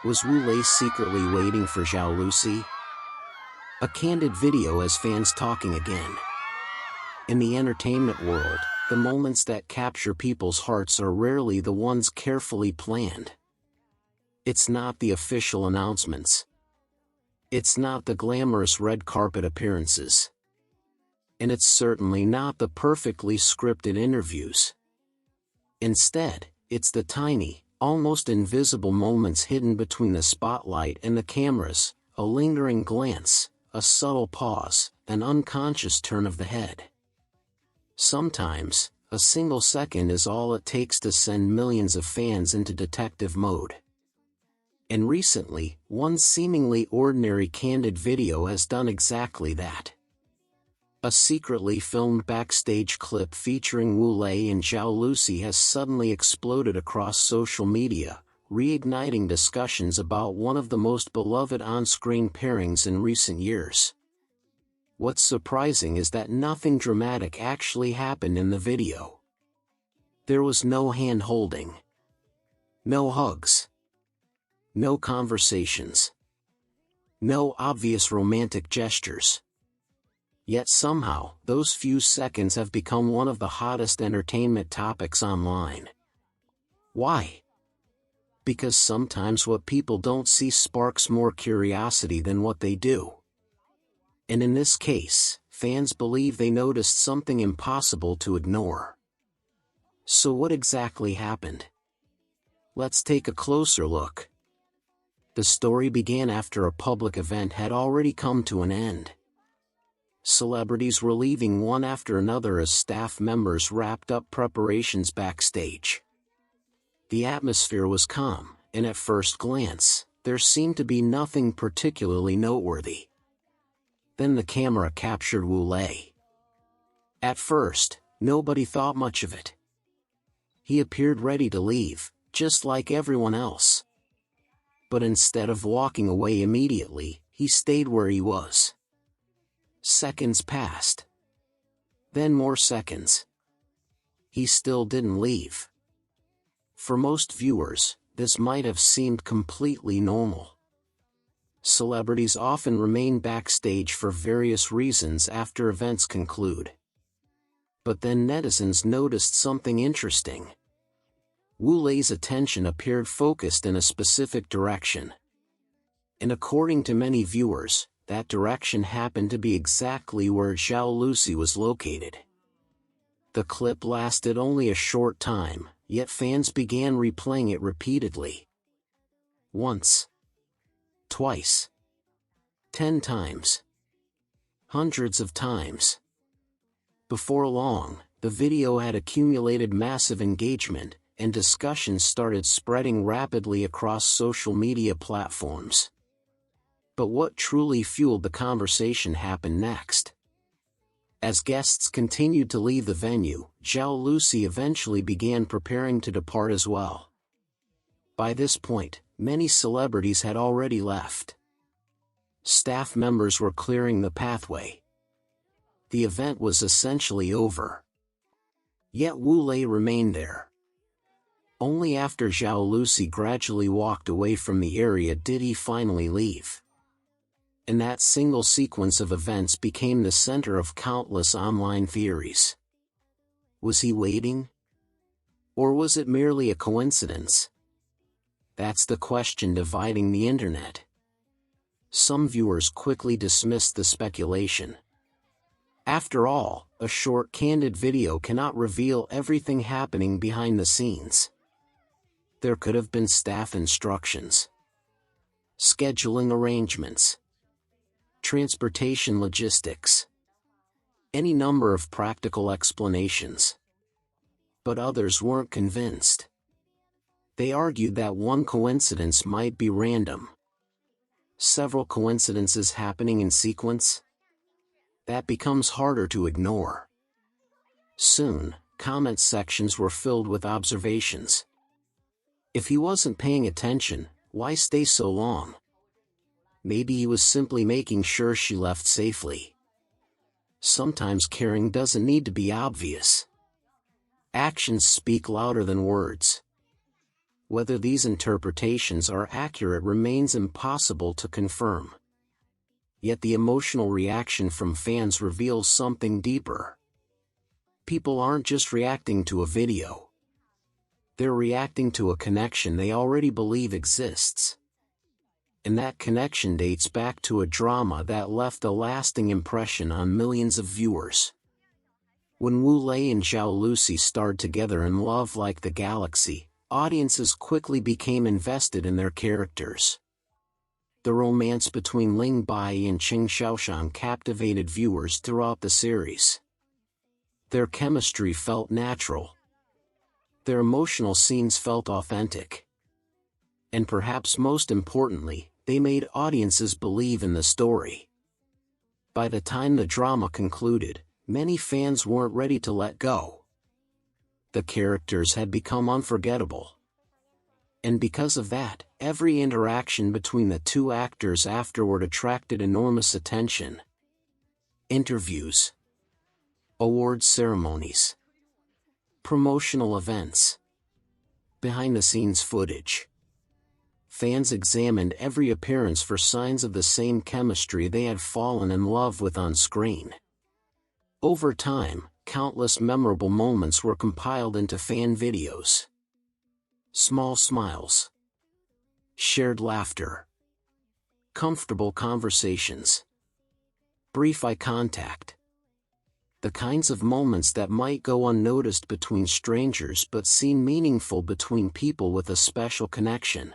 Was Wu Lei secretly waiting for Zhao Lusi? A candid video has fans talking again. In the entertainment world, the moments that capture people's hearts are rarely the ones carefully planned. It's not the official announcements. It's not the glamorous red carpet appearances. And it's certainly not the perfectly scripted interviews. Instead, it's the tiny, almost invisible moments hidden between the spotlight and the cameras, a lingering glance, a subtle pause, an unconscious turn of the head. Sometimes, a single second is all it takes to send millions of fans into detective mode. And recently, one seemingly ordinary candid video has done exactly that. A secretly filmed backstage clip featuring Wu Lei and Zhao Lusi has suddenly exploded across social media, reigniting discussions about one of the most beloved on-screen pairings in recent years. What's surprising is that nothing dramatic actually happened in the video. There was no hand-holding, no hugs, no conversations, no obvious romantic gestures. Yet somehow, those few seconds have become one of the hottest entertainment topics online. Why? Because sometimes what people don't see sparks more curiosity than what they do. And in this case, fans believe they noticed something impossible to ignore. So what exactly happened? Let's take a closer look. The story began after a public event had already come to an end. Celebrities were leaving one after another as staff members wrapped up preparations backstage. The atmosphere was calm, and at first glance, there seemed to be nothing particularly noteworthy. Then the camera captured Wu Lei. At first, nobody thought much of it. He appeared ready to leave, just like everyone else. But instead of walking away immediately, he stayed where he was. Seconds passed. Then more seconds. He still didn't leave. For most viewers, this might have seemed completely normal. Celebrities often remain backstage for various reasons after events conclude. But then netizens noticed something interesting. Wu Lei's attention appeared focused in a specific direction. And according to many viewers, that direction happened to be exactly where Zhao Lusi was located. The clip lasted only a short time, yet fans began replaying it repeatedly. Once. Twice. 10 times. Hundreds of times. Before long, the video had accumulated massive engagement, and discussions started spreading rapidly across social media platforms. But what truly fueled the conversation happened next. As guests continued to leave the venue, Zhao Lusi eventually began preparing to depart as well. By this point, many celebrities had already left. Staff members were clearing the pathway. The event was essentially over. Yet Wu Lei remained there. Only after Zhao Lusi gradually walked away from the area did he finally leave. And that single sequence of events became the center of countless online theories. Was he waiting? Or was it merely a coincidence? That's the question dividing the internet. Some viewers quickly dismissed the speculation. After all, a short candid video cannot reveal everything happening behind the scenes. There could have been staff instructions, scheduling arrangements, transportation logistics, any number of practical explanations. But others weren't convinced. They argued that one coincidence might be random. Several coincidences happening in sequence? That becomes harder to ignore. Soon, comment sections were filled with observations. If he wasn't paying attention, why stay so long? Maybe he was simply making sure she left safely. Sometimes caring doesn't need to be obvious. Actions speak louder than words. Whether these interpretations are accurate remains impossible to confirm. Yet the emotional reaction from fans reveals something deeper. People aren't just reacting to a video. They're reacting to a connection they already believe exists. And that connection dates back to a drama that left a lasting impression on millions of viewers. When Wu Lei and Zhao Lusi starred together in Love Like the Galaxy, audiences quickly became invested in their characters. The romance between Ling Bai and Qing Xiaoshan captivated viewers throughout the series. Their chemistry felt natural. Their emotional scenes felt authentic. And perhaps most importantly, they made audiences believe in the story. By the time the drama concluded, many fans weren't ready to let go. The characters had become unforgettable. And because of that, every interaction between the two actors afterward attracted enormous attention. Interviews, awards ceremonies, promotional events, behind-the-scenes footage. Fans examined every appearance for signs of the same chemistry they had fallen in love with on screen. Over time, countless memorable moments were compiled into fan videos. Small smiles, shared laughter, comfortable conversations, brief eye contact. The kinds of moments that might go unnoticed between strangers but seem meaningful between people with a special connection.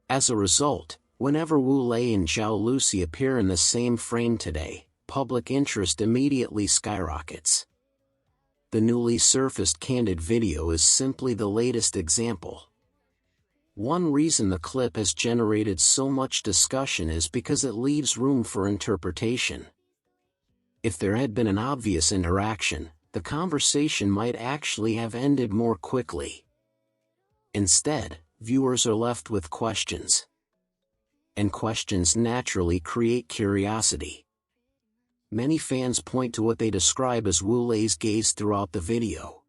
As a result, whenever Wu Lei and Zhao Lusi appear in the same frame today, public interest immediately skyrockets. The newly surfaced Candid video is simply the latest example. One reason the clip has generated so much discussion is because it leaves room for interpretation. If there had been an obvious interaction, the conversation might actually have ended more quickly. Instead, viewers are left with questions. And questions naturally create curiosity. Many fans point to what they describe as Wu Lei's gaze throughout the video.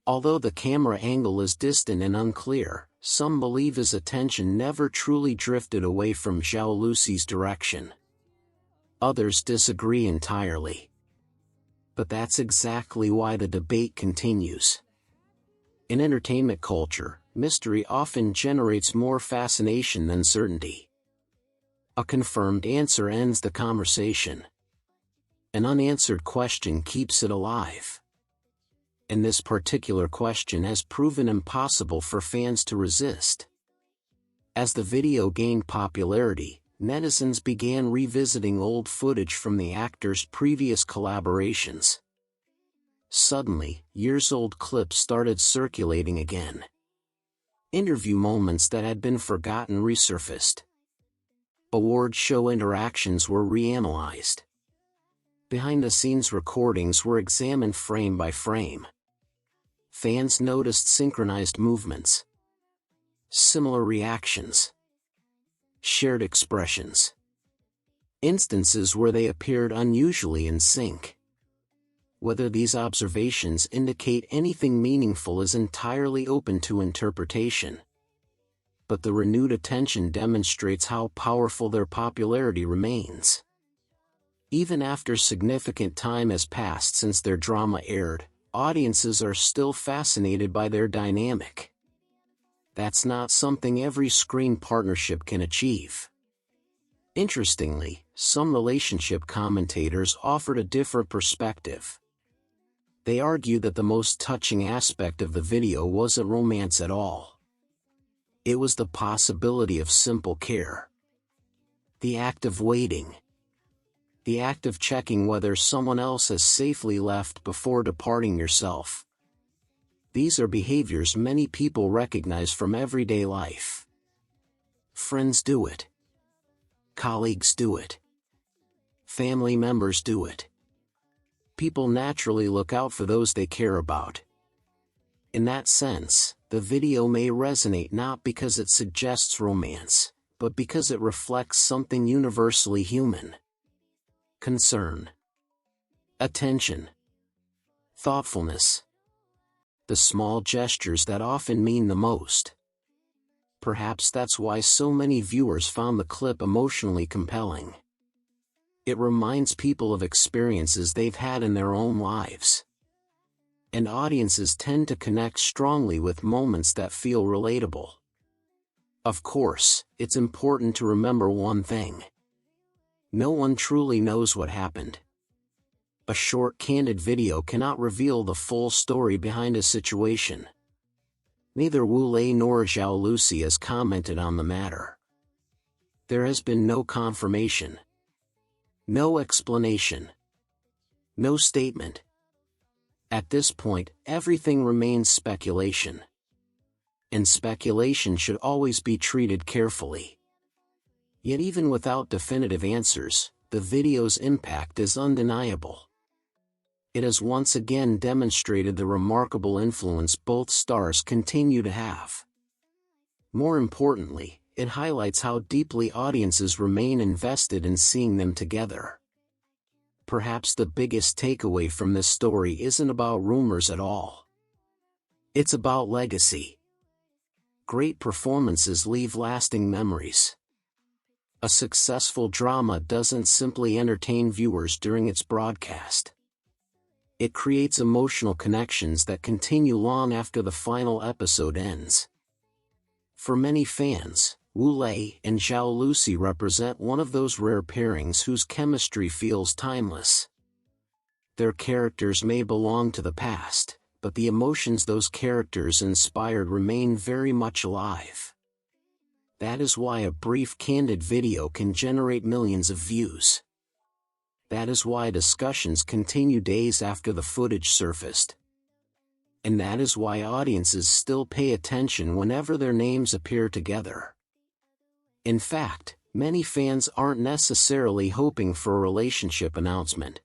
Although the camera angle is distant and unclear, some believe his attention never truly drifted away from Zhao Lusi's direction. Others disagree entirely. But that's exactly why the debate continues. In entertainment culture, mystery often generates more fascination than certainty. A confirmed answer ends the conversation. An unanswered question keeps it alive. And this particular question has proven impossible for fans to resist. As the video gained popularity, netizens began revisiting old footage from the actors' previous collaborations. Suddenly, years-old clips started circulating again. Interview moments that had been forgotten resurfaced. Award show interactions were reanalyzed. Behind-the-scenes recordings were examined frame by frame. Fans noticed synchronized movements, similar reactions, shared expressions, instances where they appeared unusually in sync. Whether these observations indicate anything meaningful is entirely open to interpretation. But the renewed attention demonstrates how powerful their popularity remains. Even after significant time has passed since their drama aired, audiences are still fascinated by their dynamic. That's not something every screen partnership can achieve. Interestingly, some relationship commentators offered a different perspective. They argued that the most touching aspect of the video wasn't romance at all. It was the possibility of simple care. The act of waiting. The act of checking whether someone else has safely left before departing yourself. These are behaviors many people recognize from everyday life. Friends do it. Colleagues do it. Family members do it. People naturally look out for those they care about. In that sense, the video may resonate not because it suggests romance, but because it reflects something universally human. Concern, attention, thoughtfulness. The small gestures that often mean the most. Perhaps that's why so many viewers found the clip emotionally compelling. It reminds people of experiences they've had in their own lives. And audiences tend to connect strongly with moments that feel relatable. Of course, it's important to remember one thing. No one truly knows what happened. A short candid video cannot reveal the full story behind a situation. Neither Wu Lei nor Zhao Lusi has commented on the matter. There has been no confirmation. No explanation. No statement. At this point, everything remains speculation. And speculation should always be treated carefully. Yet even without definitive answers, the video's impact is undeniable. It has once again demonstrated the remarkable influence both stars continue to have. More importantly, it highlights how deeply audiences remain invested in seeing them together. Perhaps the biggest takeaway from this story isn't about rumors at all. It's about legacy. Great performances leave lasting memories. A successful drama doesn't simply entertain viewers during its broadcast. It creates emotional connections that continue long after the final episode ends. For many fans, Wu Lei and Zhao Lusi represent one of those rare pairings whose chemistry feels timeless. Their characters may belong to the past, but the emotions those characters inspired remain very much alive. That is why a brief candid video can generate millions of views. That is why discussions continue days after the footage surfaced. And that is why audiences still pay attention whenever their names appear together. In fact, many fans aren't necessarily hoping for a relationship announcement.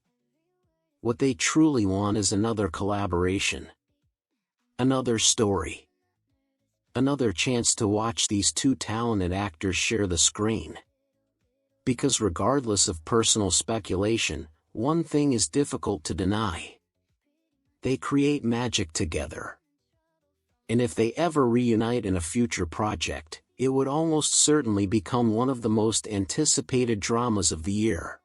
What they truly want is another collaboration. Another story. Another chance to watch these two talented actors share the screen. Because regardless of personal speculation, one thing is difficult to deny. They create magic together. And if they ever reunite in a future project, it would almost certainly become one of the most anticipated dramas of the year.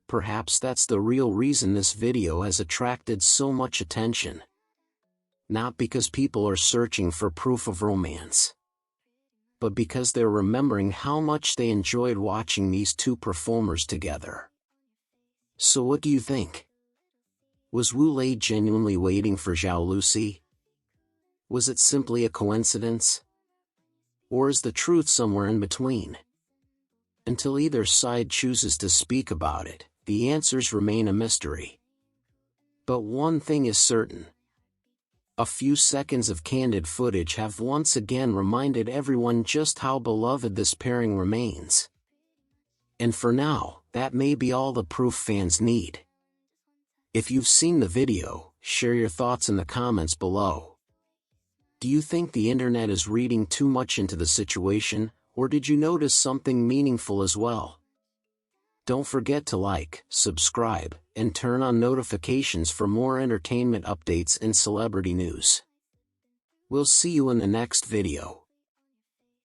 Perhaps that's the real reason this video has attracted so much attention. Not because people are searching for proof of romance, but because they're remembering how much they enjoyed watching these two performers together. So what do you think? Was Wu Lei genuinely waiting for Zhao Lusi? Was it simply a coincidence? Or is the truth somewhere in between? Until either side chooses to speak about it, the answers remain a mystery. But one thing is certain. A few seconds of candid footage have once again reminded everyone just how beloved this pairing remains. And for now, that may be all the proof fans need. If you've seen the video, share your thoughts in the comments below. Do you think the internet is reading too much into the situation, or did you notice something meaningful as well? Don't forget to like, subscribe, and turn on notifications for more entertainment updates and celebrity news. We'll see you in the next video.